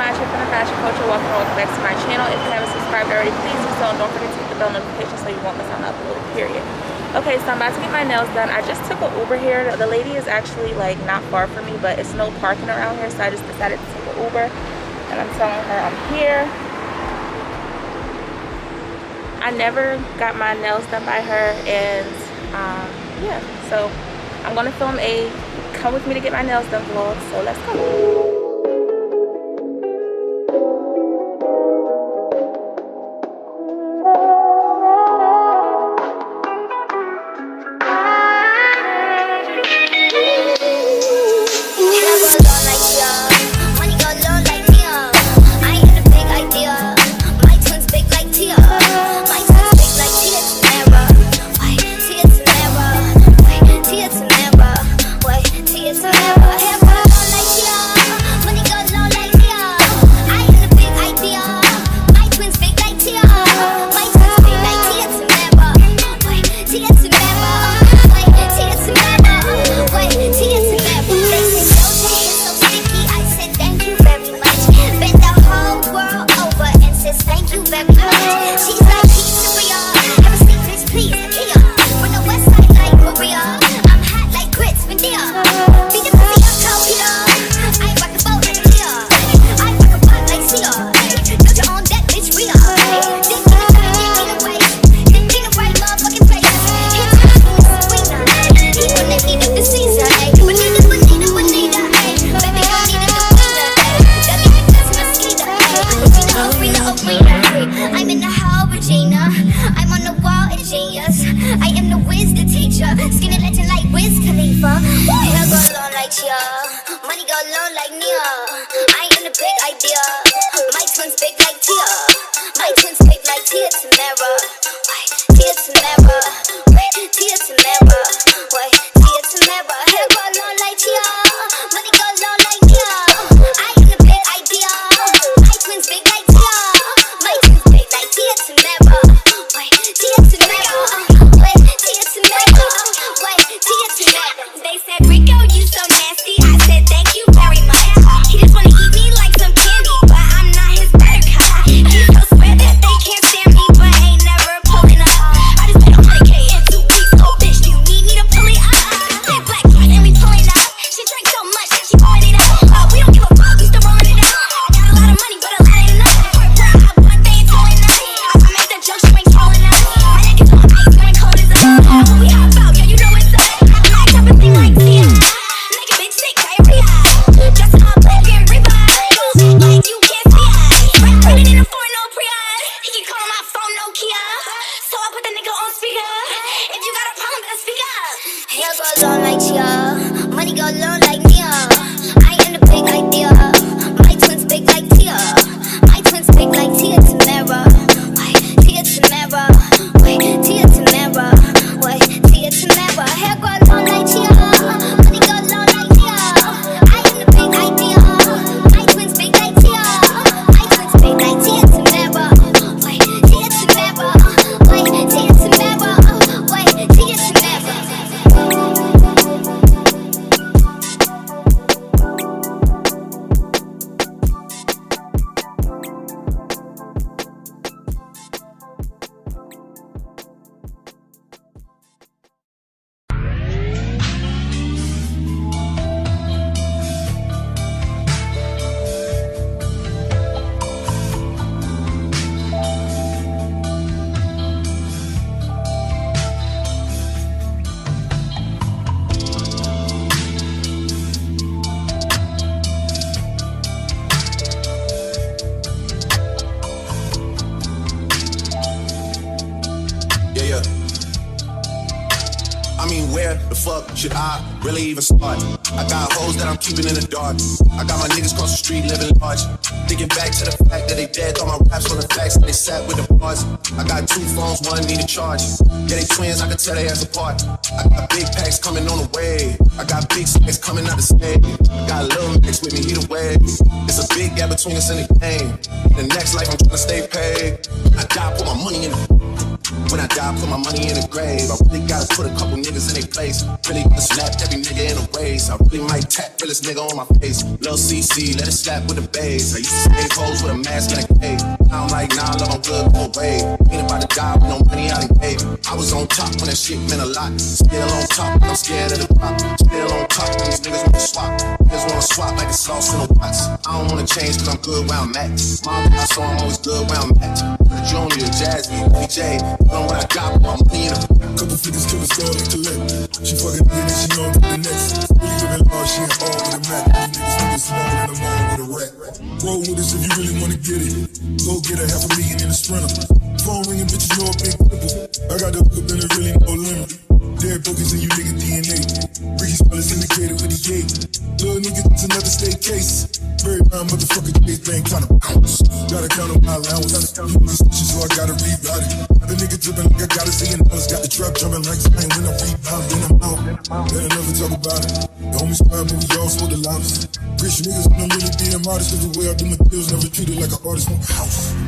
my trip in the fashion culture. Welcome back to my channel. If you haven't subscribed already, please do so, and don't forget to hit the bell notification so you won't miss out on uploaded, period. Okay, so I'm about to get my nails done. I just took an Uber here. The lady is actually like not far from me, but it's no parking around here, so I just decided to take an Uber, and I'm telling her I'm here. I never got my nails done by her, and yeah, so I'm gonna film a come with me to get my nails done vlog, so let's go. Should I really even start? I got hoes that I'm keeping in the dark. I got my niggas across the street living large. Thinking back to the fact that they dead. All my raps on the facts that they sat with the bars. I got two phones, one need a charge. Yeah, they twins, I can tell they ass apart. I got big packs coming on the way. I got big stacks coming out the state. I got a little mix with me either way. It's a big gap between us and the game. The next life I'm trying to stay paid. I die, put my money in the When I die, put my money in the grave. I really gotta put a couple niggas in their place. Really just slapped every nigga in a way. ways. I really might tap realest nigga on my face. Lil CC, let it slap with the bass. I used to stay hoes with a mask like a now I'm like, nah, love, I'm good, go away. Ain't about to die with no money out of gave. I was on top when that shit meant a lot. Still on top, I'm scared of the pop. Still on top, these niggas wanna swap. Niggas wanna swap like it's sauce in the watts. I don't wanna change cause I'm good where I'm at. Mom, so I'm always good where I'm at. Junior, Jazzy, DJ, know what I got, but I'm money in a couple figures kill a score and collect. She fucking good and she on to the next. Really living large, she ain't all with a Mac. These niggas think it's small and I'm all with a rack. Roll with us if you really wanna get it. Go get a $500,000 in a Sprinter. Phone ringing, bitches know a big cripple. I got the hook and there really no limit. Dead bookings and you nigga DNA. Ricky Spellers indicated with the gate. Little nigga, it's another state case. Very round motherfucker, chase bang tryna bounce. Gotta count on my allowance. So I gotta reroute it. The nigga drippin' like I gotta see it. Got the trap jumping like Spain when I rebound. Then I'm out. Better never talk about it. The homies squad, but we all smoke the loudest. Rich niggas don't really being modest. Cause the way I do my deals never treated like an artist from house.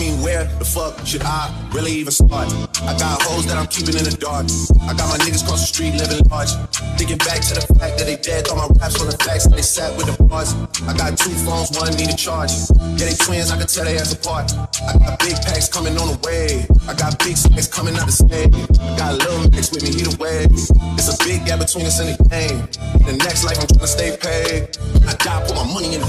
mean, where the fuck should I really even start? I got hoes that I'm keeping in the dark. I got my niggas across the street living large. Thinking back to the fact that they dead, thought my raps on the facts that they sat with the bars. I got 2 phones, one need a charge. Yeah, they twins, I can tell they ass apart. I got big packs coming on the way. I got big stacks coming out the state. I got a little mix with me, either way. It's a big gap between us and the game. In the next life, I'm trying to stay paid. When I die, put my money in the...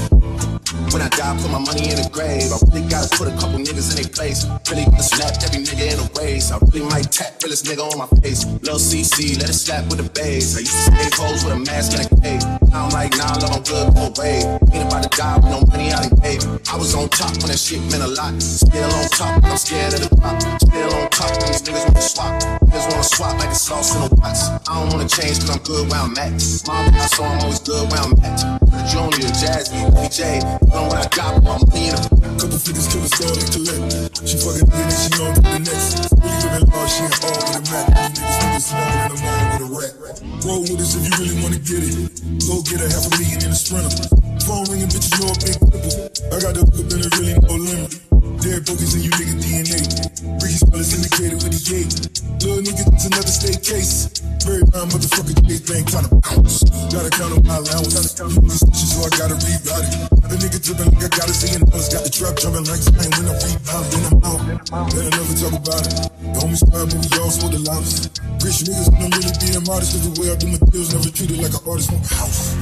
When I die, put my money in the grave. I really gotta put a couple niggas in their place. Really gotta slap every nigga in the waist. I really might tap realest nigga on my face. Lil CC, let it slap with the bass. I used to save hoes with a mask and a cape. Now I'm like, nah, love, I'm good, go away. Ain't about to die with no money out of gave. I was on top when that shit meant a lot. Still on top, I'm scared of the pop. Still on top when these niggas wanna swap. Niggas wanna swap like it's sauce in the pots. I don't wanna change cause I'm good where I'm at. Mom, I saw I'm always good where I'm at. Junior, Jazzy, DJ, know what I got, but I'm in a couple figures to the store to collect. She fucking good and she on to the next. Really living large, she ain't all with a Mac. These niggas small and I'm all with a rat. Roll with us if you really wanna get it. Go get a $500,000 in a sprinter. Phone ringing, bitches know a big cripple. I got the hook and there really no limit. Dead bogies and you nigga DNA. Ricky Spellers indicated with the gate. Little nigga, it's another state case. Very round motherfucker, chase bang tryna bounce. Gotta count on my allowance. So I gotta reroute it. The nigga drippin' like I gotta see it. Got the trap jumping like Spain when I rebound. Then I'm out. Then I never talk about it. The homies squad, but we all smoke the loudest. Rich niggas don't really being modest. Cause the way I do my deals never treated like an artist from a house.